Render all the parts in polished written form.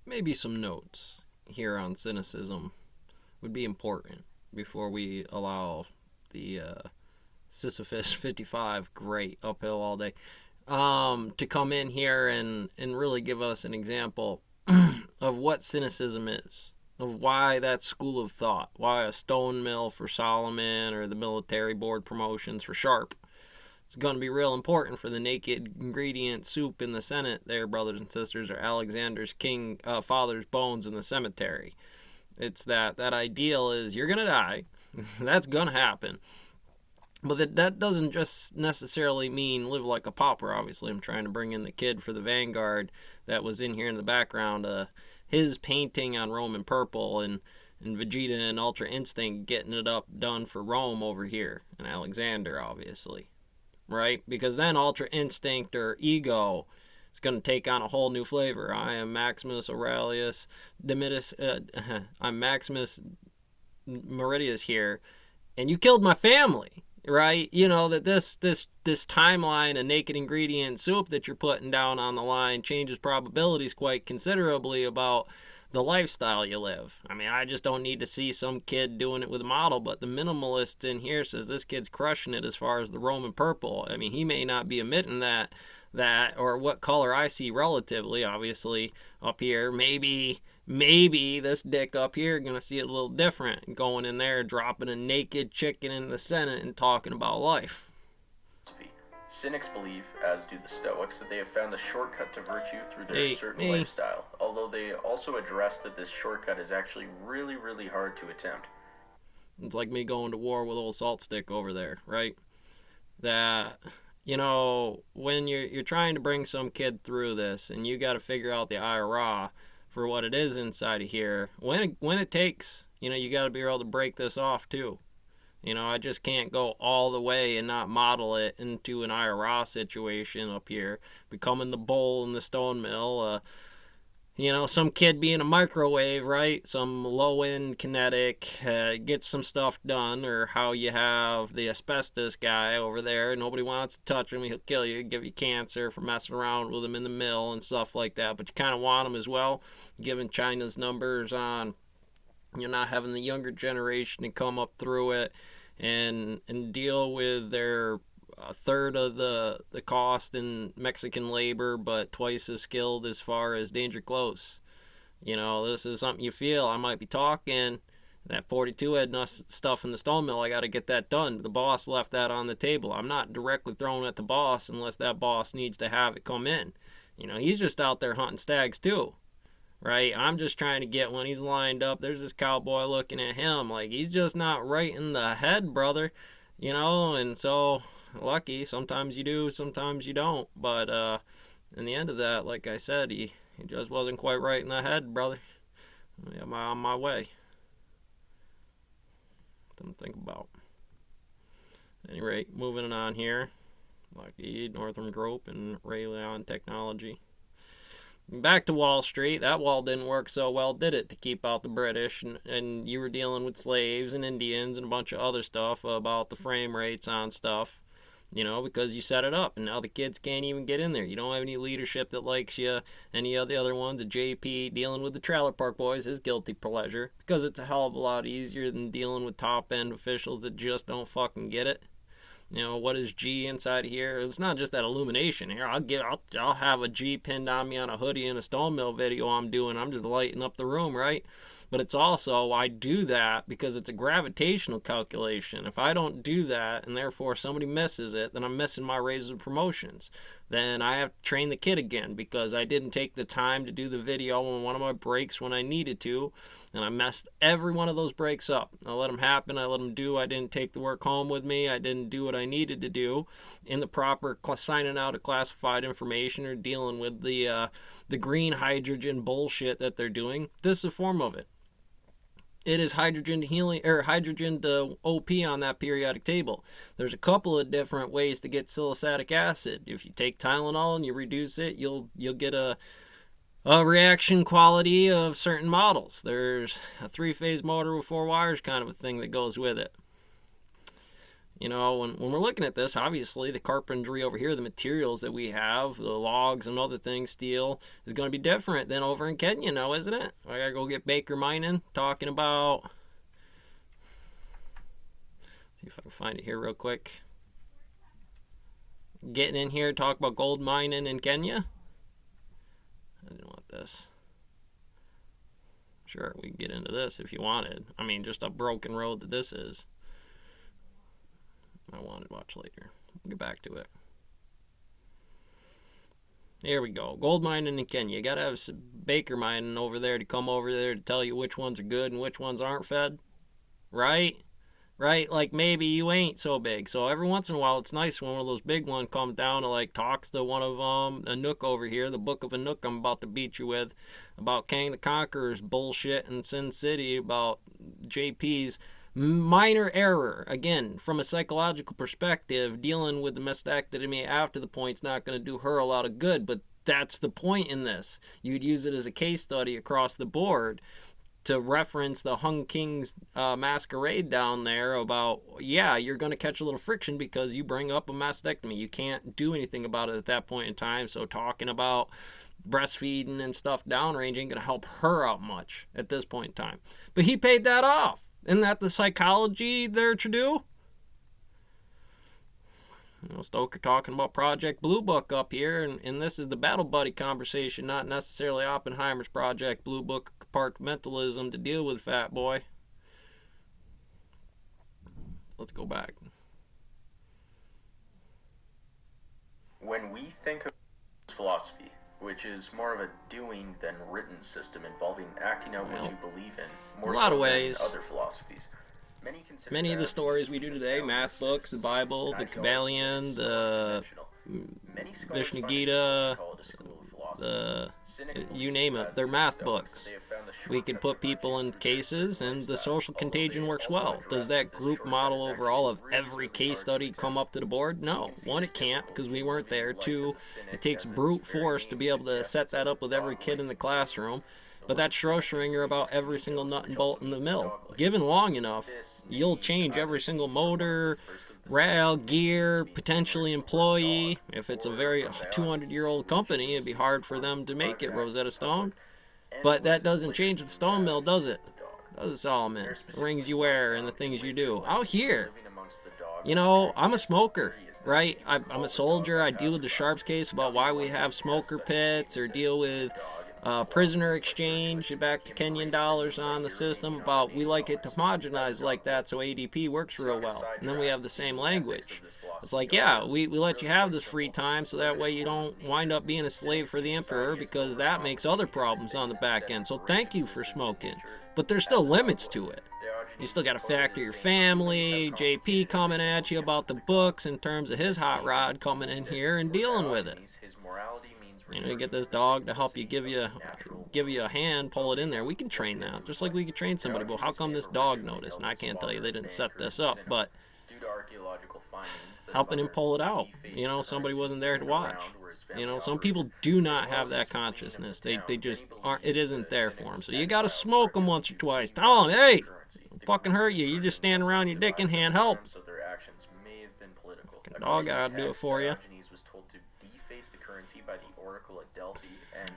maybe some notes here on cynicism would be important before we allow the Sisyphus 55, great, uphill all day, to come in here and really give us an example of what cynicism is, of why that school of thought, why a stone mill for Solomon or the military board promotions for Sharp. It's going to be real important for the naked ingredient soup in the Senate there, brothers and sisters, or Alexander's father's bones in the cemetery. It's that ideal is you're going to die. That's going to happen. But that doesn't just necessarily mean live like a pauper. Obviously, I'm trying to bring in the kid for the Vanguard that was in here in the background. His painting on Roman purple and Vegeta and Ultra Instinct getting it up done for Rome over here. And Alexander, obviously. Right? Because then Ultra Instinct or Ego is going to take on a whole new flavor. I am Maximus Aurelius Domitus. I'm Maximus Meridius here. And you killed my family. Right? You know, that this timeline, a naked ingredient soup that you're putting down on the line changes probabilities quite considerably about the lifestyle you live. I mean, I just don't need to see some kid doing it with a model, but the minimalist in here says this kid's crushing it as far as the Roman purple. I mean, he may not be emitting that or what color I see relatively, obviously, up here. Maybe this dick up here gonna see it a little different, going in there, dropping a naked chicken in the Senate and talking about life. Cynics believe, as do the Stoics, that they have found the shortcut to virtue through their certain lifestyle, although they also address that this shortcut is actually really, really hard to attempt. It's like me going to war with old Salt Stick over there, right? That, you know, when you're trying to bring some kid through this and you got to figure out the IRA for what it is inside of here, when it takes, you know, you got to be able to break this off too. You know, I just can't go all the way and not model it into an IRA situation up here, becoming the bowl in the stone mill. You know, some kid being a microwave, right? Some low-end kinetic, gets some stuff done, or how you have the asbestos guy over there. Nobody wants to touch him. He'll kill you, give you cancer for messing around with him in the mill and stuff like that. But you kind of want him as well, given China's numbers on, you know, not having the younger generation to come up through it and deal with their a third of the cost in Mexican labor, but twice as skilled as far as danger close. You know, this is something you feel. I might be talking that 42 head stuff in the stone mill. I got to get that done. The boss left that on the table. I'm not directly throwing at the boss unless that boss needs to have it come in. You know, he's just out there hunting stags too. Right? I'm just trying to get when he's lined up. There's this cowboy looking at him like he's just not right in the head, brother. You know, and so lucky. Sometimes you do, sometimes you don't. But in the end of that, like I said, he just wasn't quite right in the head, brother. I'm on my way. Something to think about. At any rate, moving on here. Lockheed, Northrop Grumman, and Raytheon Technology. Back to Wall Street. That wall didn't work so well, did it, to keep out the British? And you were dealing with slaves and Indians and a bunch of other stuff about the frame rates on stuff, you know, because you set it up. And now the kids can't even get in there. You don't have any leadership that likes you. Any of the other ones, a JP dealing with the Trailer Park Boys, his guilty pleasure, because it's a hell of a lot easier than dealing with top-end officials that just don't fucking get it. You know, what is G inside here? It's not just that illumination here. I'll have a G pinned on me on a hoodie in a stone mill video I'm doing. I'm just lighting up the room, right? But it's also, I do that because it's a gravitational calculation. If I don't do that and therefore somebody misses it, then I'm missing my raise of promotions. Then I have to train the kid again because I didn't take the time to do the video on one of my breaks when I needed to, and I messed every one of those breaks up. I let them happen. I let them do. I didn't take the work home with me. I didn't do what I needed to do in the proper signing out of classified information or dealing with the green hydrogen bullshit that they're doing. This is a form of it. It is hydrogen to helium or hydrogen to OP on that periodic table. There's a couple of different ways to get salicylic acid. If you take Tylenol and you reduce it, you'll get a reaction quality of certain models. There's a 3-phase motor with 4 wires kind of a thing that goes with it. You know, when we're looking at this, obviously the carpentry over here, the materials that we have, the logs and other things, steel, is going to be different than over in Kenya now, isn't it? I got to go get Baker Mining talking about... See if I can find it here real quick. Getting in here, talk about gold mining in Kenya. I didn't want this. Sure, we can get into this if you wanted. I mean, just a broken road that this is. I wanted to watch later. We'll get back to it. Here we go. Gold mining in Kenya. You got to have Baker Mining over there to come over there to tell you which ones are good and which ones aren't fed. Right? Right? Like maybe you ain't so big. So every once in a while, it's nice when one of those big ones comes down and like talks to one of Anook over here, the Book of Anook I'm about to beat you with, about Kang the Conqueror's bullshit in Sin City, about JP's minor error. Again, from a psychological perspective, dealing with the mastectomy after the point's not going to do her a lot of good, but that's the point in this. You'd use it as a case study across the board to reference the Hung King's masquerade down there about, yeah, you're going to catch a little friction because you bring up a mastectomy. You can't do anything about it at that point in time, so talking about breastfeeding and stuff downrange ain't going to help her out much at this point in time. But he paid that off. Isn't that the psychology there to do? You know, Stoker talking about Project Blue Book up here, and this is the battle buddy conversation, not necessarily Oppenheimer's Project Blue Book compartmentalism to deal with, fat boy. Let's go back. When we think of philosophy, which is more of a doing than written system involving acting out what you believe in, more a lot so of ways. than other philosophies. Many of the stories we do today, math books, the Bible, the Kabbalion, the Vishnu Gita, you name it, they're math books. We could put people in cases and the social contagion works well. Does that group model overall of every case study come up to the board? No. One, it can't because we weren't there. Two, it takes brute force to be able to set that up with every kid in the classroom. But that's Schrödinger about every single nut and bolt in the mill. Given long enough, you'll change every single motor, rail, gear, potentially employee. If it's a very 200-year-old company, it'd be hard for them to make it, Rosetta Stone. But that doesn't change the stone mill, does it? Does it, Solomon? The rings you wear and the things you do. Out here, you know, I'm a smoker, right? I'm a soldier. I deal with the Sharps case about why we have smoker pits, or deal with prisoner exchange back to Kenyan dollars on the system about we like it to homogenize like that so ADP works real well. And then we have the same language. It's like, yeah, we let you have this free time so that way you don't wind up being a slave for the emperor, because that makes other problems on the back end. So thank you for smoking. But there's still limits to it. You still got to factor your family, JP coming at you about the books in terms of his hot rod coming in here and dealing with it. You know, you get this dog to help you give you a hand, pull it in there. We can train that, just like we could train somebody. But how come this dog noticed? And I can't tell you, they didn't set this up, but helping him pull it out. You know, somebody wasn't there to watch. You know, some people do not have that consciousness. They just aren't. It isn't there for them. So you got to smoke them once or twice. Tell them, hey, don't fucking hurt you. You just stand around your dick in hand. Help. Dog gotta do it for you.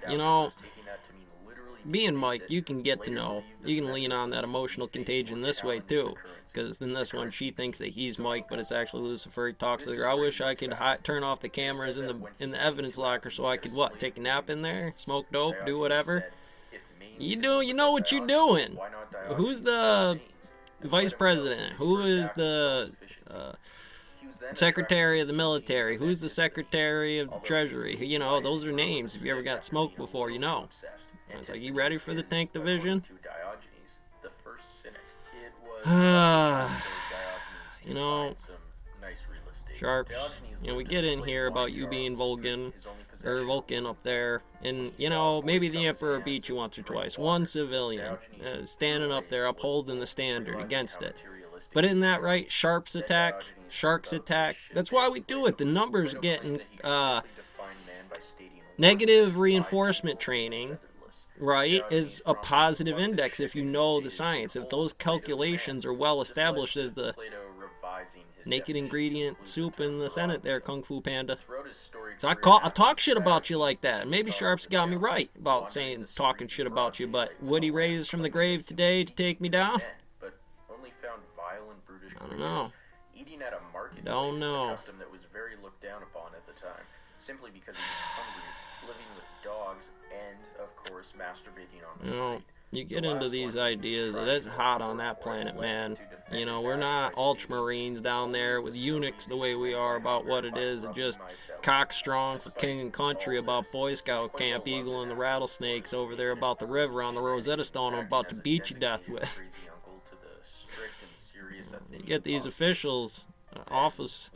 You know, being Mike, you can get to know. You can lean on that emotional contagion this way too. Because in this one, she thinks that he's Mike, but it's actually Lucifer. He talks to her. I wish I could turn off the cameras in the evidence locker so I could take a nap in there, smoke dope, do whatever. You know what you're doing. Who's the vice president? Who is the secretary of the military? Who's the secretary of the treasury? You know, those are names. If you ever got smoked before, you know. It's like, you ready for the tank division? You know, Sharps, you know, we get in here about you being Vulcan up there, and, you know, maybe the Emperor beat you once or twice. One civilian standing up there upholding the standard against it. But isn't that right? Sharks attack, that's why we do it. The numbers getting negative reinforcement training, right, is a positive index if you know the science. If those calculations are well established as the naked ingredient soup in the Senate there, Kung Fu Panda. Throughout his storied So I career, talk shit about you like that. Maybe Sharp's got me right about talking shit about you, but would he raise from the grave today to take me down? but only found vile and brutish I don't know. eating at a marketplace, Don't know. a custom that was very looked down upon at the time, simply because he was hungry, living with dogs, and, of course, masturbating on the street. You get into these ideas, that's hot on that planet, man. You know, we're not ultramarines down there with eunuchs the way we are about what it is, and just cockstrong for king and country about Boy Scout Camp Eagle and the rattlesnakes over there about the river on the Rosetta Stone I'm about to beat you to death with. You get these officials, office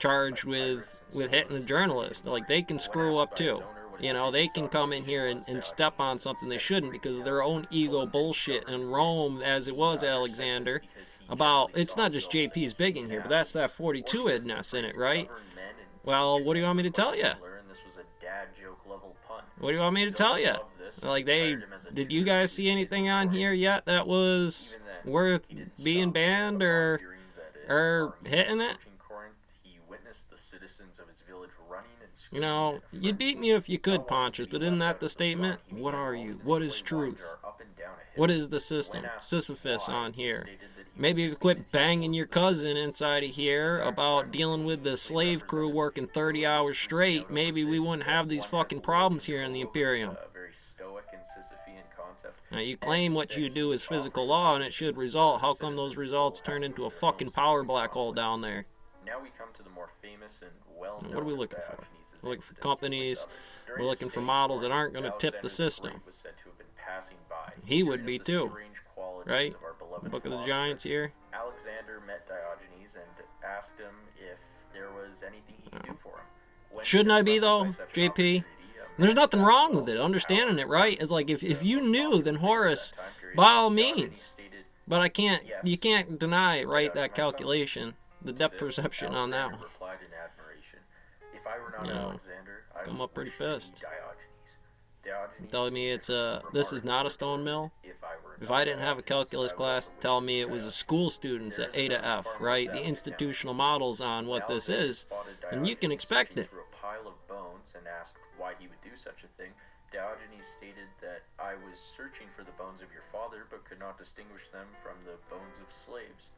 charged with hitting a journalist. Like, they can screw up too. You know, they can come in here and step on something they shouldn't because of their own ego bullshit and Rome, as it was Alexander, about, it's not just JP's big in here, but that's that 42 idness in it, right? Well, what do you want me to tell you? What do you want me to tell you? Like, did you guys see anything on here yet that was worth being banned or hitting it? You know, you'd beat me if you could, Pontius, but isn't that the statement? What are you? What is truth? What is the system? Sisyphus on here. Maybe if you quit banging your cousin inside of here about dealing with the slave crew working 30 hours straight, maybe we wouldn't have these fucking problems here in the Imperium. Now, you claim what you do is physical law and it should result. How come those results turn into a fucking power black hole down there? Now we come to the more famous and well-known. What are we looking for? We're looking for companies. We're looking for models that aren't going to tip the system. He would be too, right? Book of the Giants here. Alexander met Diogenes and asked him if there was anything he could do for him. Shouldn't I be though, JP? There's nothing wrong with it, understanding it, right? It's like if you knew, then Horace, by all means. But you can't deny it, right? That calculation, the depth perception on that one. You know, come up pretty pissed. Telling me this is not a stone mill. If I didn't have a calculus class tell me it was a school students at A to F, right? The institutional models on what this is, and you can expect it. Why he would do such a thing, Diogenes stated that I was searching for the bones of your father, but could not distinguish them from the bones of slaves.